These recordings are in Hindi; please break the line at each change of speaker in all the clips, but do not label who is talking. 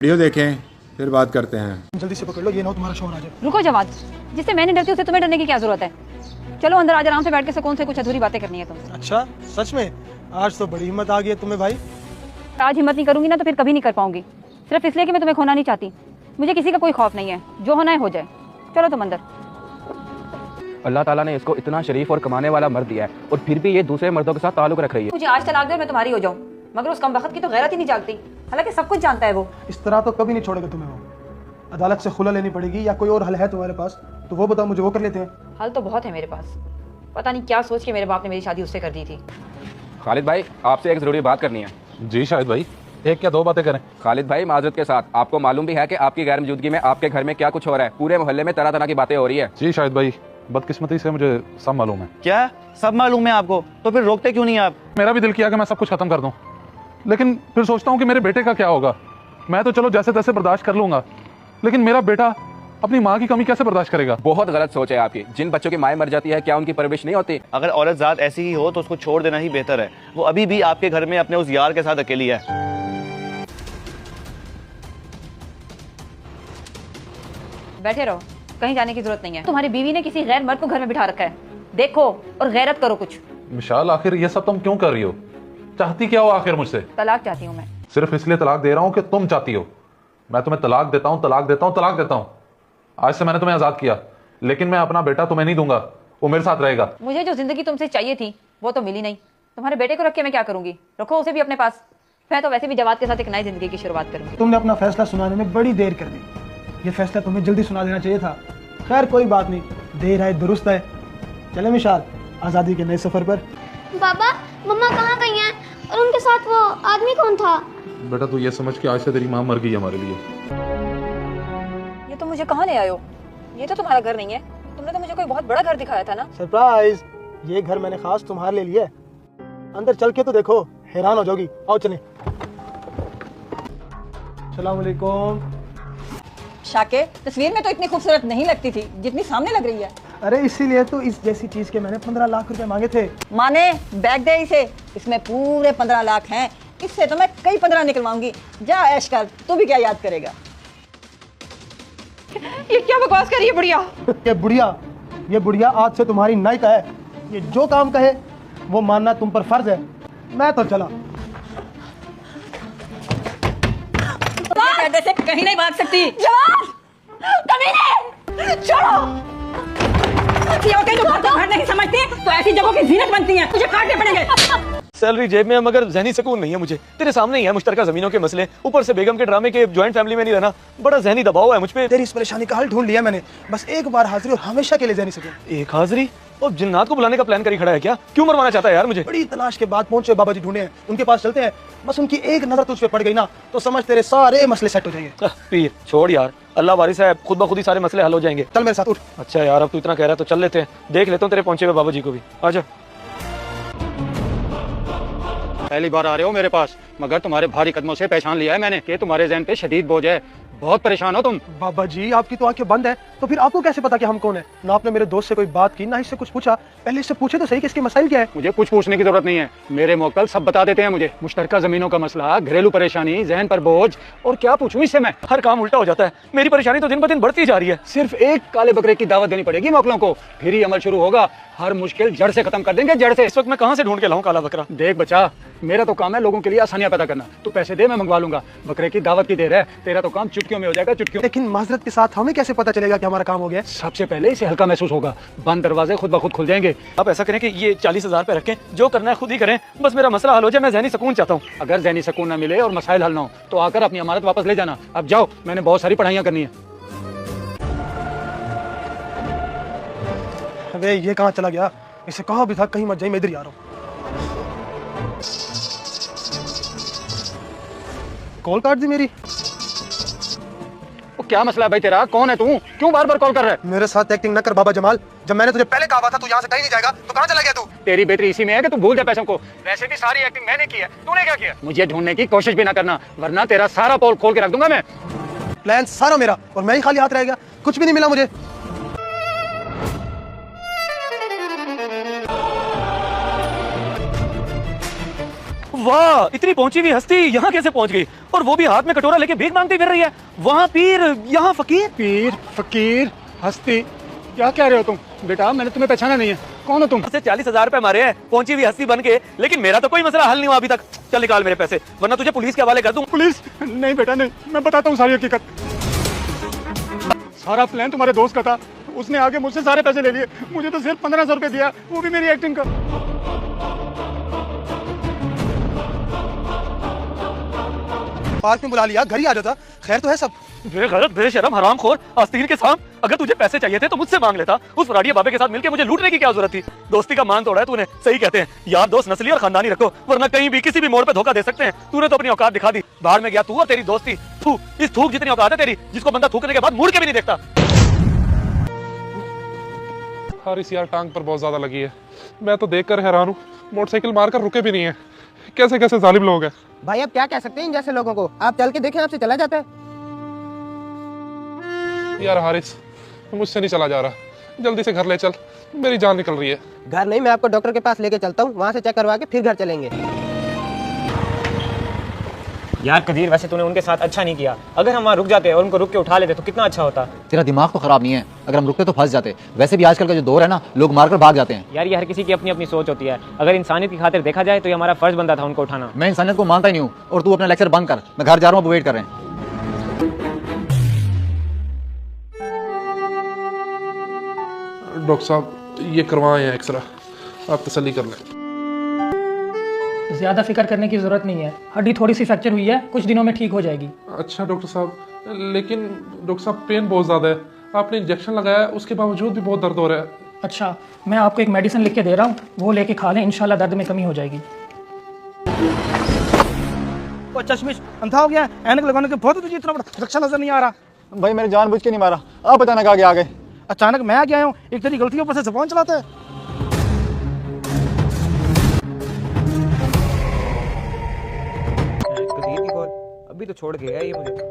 वीडियो देखें फिर बात करते हैं।
जल्दी से पकड़ लो, ये ना हो तुम्हारा शोर आ जाए।
रुको जवाद, जिससे मैं नहीं डरती उससे तुम्हें डरने की क्या जरूरत है। चलो अंदर आज आराम से बैठ के सुकून से कुछ अधूरी बातें करनी है तुमसे।
अच्छा सच में? आज तो बड़ी हिम्मत आ गई है तुम्हें भाई।
आज हिम्मत नहीं करूंगी ना तो फिर कभी नहीं कर पाऊंगी, सिर्फ इसलिए कि मैं तुम्हें खोना नहीं चाहती। मुझे किसी का कोई खौफ नहीं है, जो होना है हो जाए। चलो तुम अंदर।
अल्लाह ताला ने इसको इतना शरीफ और कमाने वाला मर्द दिया है और फिर भी ये दूसरे मर्दों के साथ ताल्लुक रख रही है।
मुझे आज तलाक दे मैं तुम्हारी हो जाऊं, मगर उस कमबख्त की तो गैरत ही नहीं जागती। हालांकि सब कुछ जानता है वो।
इस तरह तो कभी नहीं छोड़ेगा तुम्हें वो। अदालत से खुला लेनी पड़ेगी या कोई और हल है तुम्हारे पास तो वो बताओ मुझे, वो कर लेते हैं।
हल तो बहुत है मेरे पास, पता नहीं क्या सोच के मेरे बाप ने मेरी शादी उससे कर दी थी।
खालिद भाई आपसे एक ज़रूरी बात करनी है।
जी शाहिद भाई, एक क्या दो बातें करें?
खालिद भाई माजरत के साथ, आपको मालूम भी है कि आपकी गैर मौजूदगी में आपके घर में क्या कुछ हो रहा है। पूरे मोहल्ले में तरह तरह की बातें हो रही है।
जी शाहिद भाई, बदकिस्मती से मुझे सब मालूम है।
क्या सब मालूम है आपको? तो फिर रोकते क्यों नहीं आप?
मेरा भी दिल किया कि मैं सब कुछ खत्म कर दूं, लेकिन फिर सोचता हूँ कि मेरे बेटे का क्या होगा। मैं तो चलो जैसे तैसे बर्दाश्त कर लूंगा, लेकिन मेरा बेटा अपनी माँ की कमी कैसे बर्दाश्त करेगा?
बहुत गलत सोच है आपकी। जिन बच्चों की माएँ मर जाती है क्या उनकी परवरिश नहीं होती?
अगर औरत जात ऐसी ही हो तो उसको छोड़ देना ही बेहतर है। वो अभी भी आपके घर में अपने उस यार के साथ अकेली है।
बैठे रहो, कहीं जाने की जरूरत नहीं है। तुम्हारी बीवी ने किसी गैर मर्द को घर में बिठा रखा है। देखो और गैरत करो कुछ।
मिशाल आखिर ये सब तुम क्यों कर रही हो? चाहती क्या हो आखिर मुझसे?
तलाक चाहती हूँ मैं।
सिर्फ इसलिए तलाक दे रहा हूँ कि तुम चाहती हो। मैं तुम्हें तलाक देता हूँ, तलाक देता हूँ, तलाक देता हूँ। आज से मैंने तुम्हें आजाद किया, लेकिन मैं अपना बेटा तुम्हें नहीं दूंगा, वो मेरे साथ रहेगा।
मुझे जो जिंदगी तुमसे चाहिए थी वो तो मिली नहीं। तुम्हारे बेटे को रख के मैं क्या करूंगी? रखो उसे भी अपने पास। मैं तो वैसे भी जवाद के साथ एक नई जिंदगी की शुरुआत करूंगी।
तुमने अपना फैसला सुनाने में बड़ी देर कर दी। ये फैसला तुम्हें जल्दी सुना देना चाहिए था। खैर कोई बात नहीं, देर है दुरुस्त है। चले मिशाल, आज़ादी के नए सफर पर।
बाबा मम्मा कहाँ गई हैं? और उनके साथ वो आदमी कौन था?
बेटा तू ये समझ के आज से तेरी माँ मर गई हमारे लिए।
ये तो मुझे कहाँ ले आए हो? ये तो तुम्हारा घर नहीं है। तुमने तो मुझे कोई बहुत बड़ा घर दिखाया था ना।
सरप्राइज, ये घर मैंने खास तुम्हारे लिए लिया है। अंदर चल के तो देखो, हैरान हो जाओगी। आओ चलें। अस्सलाम वालेकुम।
शाके, तस्वीर में तो इतनी खूबसूरत नहीं लगती थी जितनी सामने लग रही है।
अरे इसीलिए तो इस जैसी चीज के मैंने 15 लाख रुपए मांगे थे।
माने बैग दे इसे, इसमें पूरे 15 लाख हैं। इससे तो मैं कई 15 निकलवाऊंगी। जा ऐश कर, तू भी क्या याद करेगा। ये क्या बकवास कर रही है बुढ़िया?
ये बुढ़िया आज से तुम्हारी नायिका है। ये जो काम कहे वो मानना तुम पर फर्ज है। मैं तो चला।
से कहीं नहीं भाग सकती। जवान, कमीने, छोड़ो। जो घर नहीं समझते तो ऐसी जगहों की जीनत बनती हैं। तुझे काटने पड़ेंगे।
सैलरी जेब में है मगर ज़हनी सुकून नहीं है मुझे। तेरे सामने ही है मुश्तरका जमीनों के मसले, ऊपर से बेगम के ड्रामे के जॉइंट फैमिली में नहीं रहना। बड़ा ज़हनी दबाव है मुझ पे।
तेरी इस परेशानी का हल ढूंढ लिया मैंने। बस एक बार हाजिरी और हमेशा के लिए जानी सके।
एक हाजिरी? और जिन्नात को बुलाने का प्लान करी खड़ा है क्या? क्यों मरवाना चाहता है यार मुझे?
बड़ी तलाश के बाद पहुंचे बाबा जी ढूंढे हैं, उनके पास चलते हैं। बस उनकी एक नजर तुझ पे पड़ गई ना तो समझ तेरे सारे मसले सेट हो जाएंगे।
पीर छोड़ यार, अल्लाह वारिस है, खुद ब खुद ही सारे मसले हल हो जाएंगे।
चल मेरे साथ उठ।
अच्छा यार, अब तू इतना कह रहा है तो चल लेते हैं। देख लेता हूँ तेरे पहुंचे हुए बाबा जी को भी। आजा।
पहली बार आ रहे हो मेरे पास, मगर तुम्हारे भारी कदमों से पहचान लिया है मैंने कि तुम्हारे ज़हन पे शदीद बोझ है। बहुत परेशान हो तुम।
बाबा जी आपकी तो आंखें बंद है, तो फिर आपको कैसे पता कि हम कौन है? ना आपने मेरे दोस्त से कोई बात की, ना इससे कुछ पूछा। पहले इससे पूछे तो सही कि इसके मसाइल क्या है।
मुझे कुछ पूछने की जरूरत नहीं है, मेरे मोक्कल सब बता देते हैं मुझे। मुश्तरका जमीनों का मसला, घरेलू परेशानी, जहन पर बोझ, और क्या पूछूं इससे मैं।
हर काम उल्टा हो जाता है। मेरी परेशानी तो दिन ब दिन बढ़ती जा रही है।
सिर्फ एक काले बकरे की दावत देनी पड़ेगी मोकलों को, फिर ही अमल शुरू होगा। हर मुश्किल जड़ से खत्म कर देंगे, जड़ से।
इस वक्त मैं कहाँ से ढूंढ के लाऊं काला बकरा?
देख बच्चा, मेरा तो काम है लोगों के लिए आसानियां पैदा करना। तू पैसे दे, मैं मंगवा लूंगा। बकरे की दावत की देर है, तेरा तो काम चुटकियों में हो जाएगा, चुटकियों।
लेकिन माजरत के साथ हमें कैसे पता चलेगा कि हमारा काम हो गया?
सबसे पहले इसे हल्का महसूस होगा, बंद दरवाजे खुद ब खुद खुल जाएंगे।
आप ऐसा करें कि ये 40,000 पे रखें, जो करना है खुद ही करें, बस मेरा मसला हल हो जाए। मैं ज़हनी सुकून चाहता हूँ।
अगर ज़हनी सुकून ना मिले और मसाइल हल ना हो तो आकर अपनी अमानत वापस ले जाना। अब जाओ, मैंने बहुत सारी पढ़ाइयाँ करनी है।
अबे ये कहाँ चला गया? इसे कहा भी था कहीं मत जाइए, मैं इधर ही आ रहा हूँ। कॉल काट दी मेरी।
वो क्या मसला है भाई तेरा? कौन है तू? क्यों बार बार कॉल कर रहा है?
मेरे साथ एक्टिंग न कर बाबा जमाल। जब मैंने तुझे पहले कहा था तू यहाँ से कहीं नहीं जाएगा, तो कहाँ चला गया तू?
तेरी बेहतरी इसी में है कि तू भूल जा पैसों को। वैसे भी सारी एक्टिंग मैंने की है, तूने क्या किया? मुझे ढूंढने की कोशिश भी ना करना, वरना तेरा सारा पोल खोल के रख दूंगा मैं।
प्लान सारा मेरा और मैं ही खाली हाथ रहेगा। कुछ भी नहीं मिला मुझे।
वाह, इतनी पहुंची हुई हस्ती यहाँ कैसे पहुंच गई? और वो भी हाथ में कटोरा लेके भीख मांगती फिर रही है। वहाँ पीर, यहाँ फकीर।
पीर, फकीर, हस्ती, क्या कह रहे हो तुम? बेटा मैंने तुम्हें पहचाना नहीं है, कौन हो तुम?
से 40,000 रुपए मारे हैं पहुंची हुई हस्ती बन के, लेकिन मेरा तो कोई मसला हल नहीं हुआ अभी तक। चल निकाल मेरे पैसे, वरना तुझे पुलिस के हवाले कर दूं।
पुलिस? नहीं बेटा नहीं, मैं बताता हूँ सारी हकीकत। सारा प्लान तुम्हारे दोस्त का था, उसने आगे मुझसे सारे पैसे ले लिए, मुझे तो सिर्फ 1500 रुपए दिया, वो भी मेरी एक्टिंग का।
पार्क में बुला लिया, घर ही आ जाता, खैर तो है सब।
बेगैरत, बेशरम, हरामखोर, आस्तीन के साथ। अगर तुझे पैसे चाहिए थे तो मुझसे मांग लेता। उस फराडिया बाबे के साथ मिलके मुझे लूटने की क्या जरूरत थी? दोस्ती का मान तोड़ा है तूने। सही कहते हैं, यार दोस्त नस्ली और खानदानी रखो, वरना कहीं भी किसी भी मोड़ पे धोखा दे सकते हैं। तूने तो अपनी औकात दिखा दी। बाहर में गया तू और तेरी दोस्ती। थू, इस थूक जितनी औकात है तेरी, जिसको बंदा थूकने के बाद मुड़ के भी नहीं देखता।
हारिस यार टांग पर बहुत ज्यादा लगी है, मैं तो देखकर हैरान हूँ। मोटरसाइकिल मारकर रुके भी नहीं है। कैसे कैसे जालिम लोग हैं।
भाई अब क्या कह सकते हैं इन जैसे लोगों को? आप चल के देखें, आपसे चला जाता है।
यार हारिस, मुझसे नहीं चला जा रहा, जल्दी से घर ले चल, मेरी जान निकल रही है।
घर नहीं, मैं आपको डॉक्टर के पास लेके चलता हूँ, वहाँ से चेक करवा के फिर घर चलेंगे।
यार कदीर, वैसे तूने उनके साथ अच्छा नहीं किया। अगर हम वहाँ रुक जाते और उनको रुक के उठा लेते तो कितना अच्छा होता।
तेरा दिमाग तो खराब नहीं है, अगर हम रुकते तो फंस जाते। वैसे भी आजकल का जो दौर है ना, लोग मारकर भाग जाते हैं।
यार ये हर किसी की अपनी अपनी सोच होती है। अगर इंसानियत की खातिर देखा जाए तो ये हमारा फर्ज बनता था उनको उठाना।
मैं इंसानियत को मानता ही नहीं हूँ, और तू अपना लेक्चर बंद कर, मैं घर जा रहा हूँ, वेट कर रहे हैं।
डॉक्टर साहब ये करवाए हैं एक्सरा, आप तसल्ली कर लें।
ज़्यादा फिक्र करने की ज़रूरत नहीं है, हड्डी थोड़ी सी फ्रैक्चर हुई है, कुछ दिनों में ठीक हो जाएगी।
अच्छा डॉक्टर साहब, लेकिन डॉक्टर साहब पेन बहुत ज़्यादा है, आपने इंजेक्शन लगाया उसके बावजूद भी बहुत दर्द हो रहा है।
अच्छा, मैं आपको एक मेडिसिन लिख के दे रहा हूँ, वो लेके खा लें, इंशाल्लाह दर्द में कमी हो जाएगी।
चश्मिश अंधा हो गया, ऐनक लगाने के बहुत तुझे इतना बड़ा रक्षा नजर नहीं आ रहा।
भाई मैंने जानबूझ के नहीं मारा, आप अचानक आगे आ गए।
अचानक मैं आ गया हूँ, एक तेरी गलती ऊपर से ज़बान चलाता है।
अभी तो छोड़ गया ये मुझे।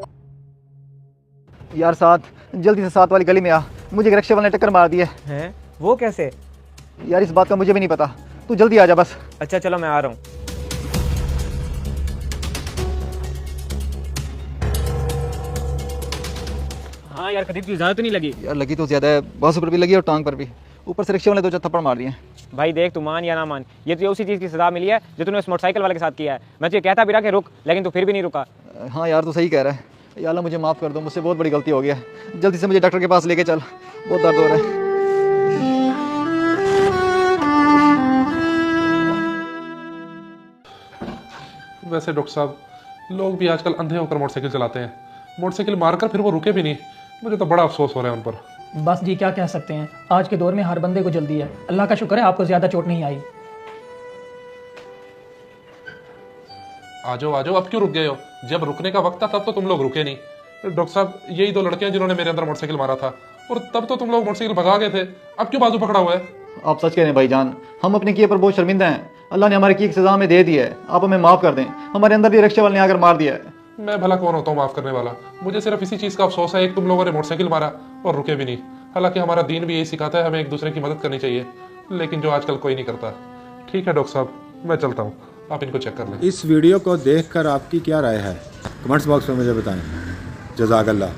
यार साथ, जल्दी से 7 वाली गली में आ, मुझे एक रिक्शे वाले ने टक्कर मार दी
है। वो कैसे?
यार इस बात का मुझे भी नहीं पता, तू जल्दी आ जा बस।
अच्छा चलो मैं आ रहा हूँ। हाँ यार कदीर, तुझे ज़्यादा तो नहीं लगी?
यार लगी तो ज्यादा है, बाजू पर भी लगी और टांग पर भी, ऊपर से रिक्शे वाले 2 थप्पड़ मार दिए।
भाई देख, तू मान या ना मान, ये तुझे उसी चीज़ की सजा मिली है जो तूने उस मोटरसाइकिल वाले के साथ किया है। मैं तुझे कहता भी रहा कि रुक, लेकिन तू फिर भी नहीं रुका।
हाँ यार तू सही कह रहा है, या अल्लाह मुझे माफ़ कर दो, मुझसे बहुत बड़ी गलती हो गया है। जल्दी से मुझे डॉक्टर के पास लेके चल, बहुत दर्द हो रहा है।
वैसे डॉक्टर साहब, लोग भी आजकल अंधे होकर मोटरसाइकिल चलाते हैं, मोटरसाइकिल मारकर फिर वो रुके भी नहीं। मुझे तो बड़ा अफसोस हो रहा है उन पर।
बस जी क्या कह सकते हैं, आज के दौर में हर बंदे को जल्दी है। अल्लाह का शुक्र है आपको ज़्यादा चोट नहीं आई।
आ जाओ, अब क्यों रुक गए हो? जब रुकने का वक्त था तब तो तुम लोग रुके नहीं। डॉक्टर साहब, यही 2 लड़के हैं जिन्होंने मेरे अंदर मोटरसाइकिल मारा था, और तब तो तुम लोग मोटरसाइकिल भगा गए थे, अब क्यों बाजू पकड़ा हुआ है?
आप सच कह रहे हैं भाईजान, हम अपने किए पर बहुत शर्मिंदा हैं। अल्लाह ने हमारे किए की सजा में दे दी है, आप हमें माफ़ कर दें। हमारे अंदर भी रिक्शे वाले ने आकर मार दिया है।
मैं भला कौन होता हूँ माफ़ करने वाला? मुझे सिर्फ इसी चीज़ का अफसोस है, एक तुम लोगों ने मोटरसाइकिल मारा और रुके भी नहीं। हालांकि हमारा दीन भी यही सिखाता है, हमें एक दूसरे की मदद करनी चाहिए, लेकिन जो आजकल कोई नहीं करता। ठीक है डॉक्टर साहब, मैं चलता हूँ, आप इनको चेक कर लें।
इस वीडियो को देखकर आपकी क्या राय है, कमेंट्स बॉक्स में मुझे बताएं। जज़ाकल्लाह।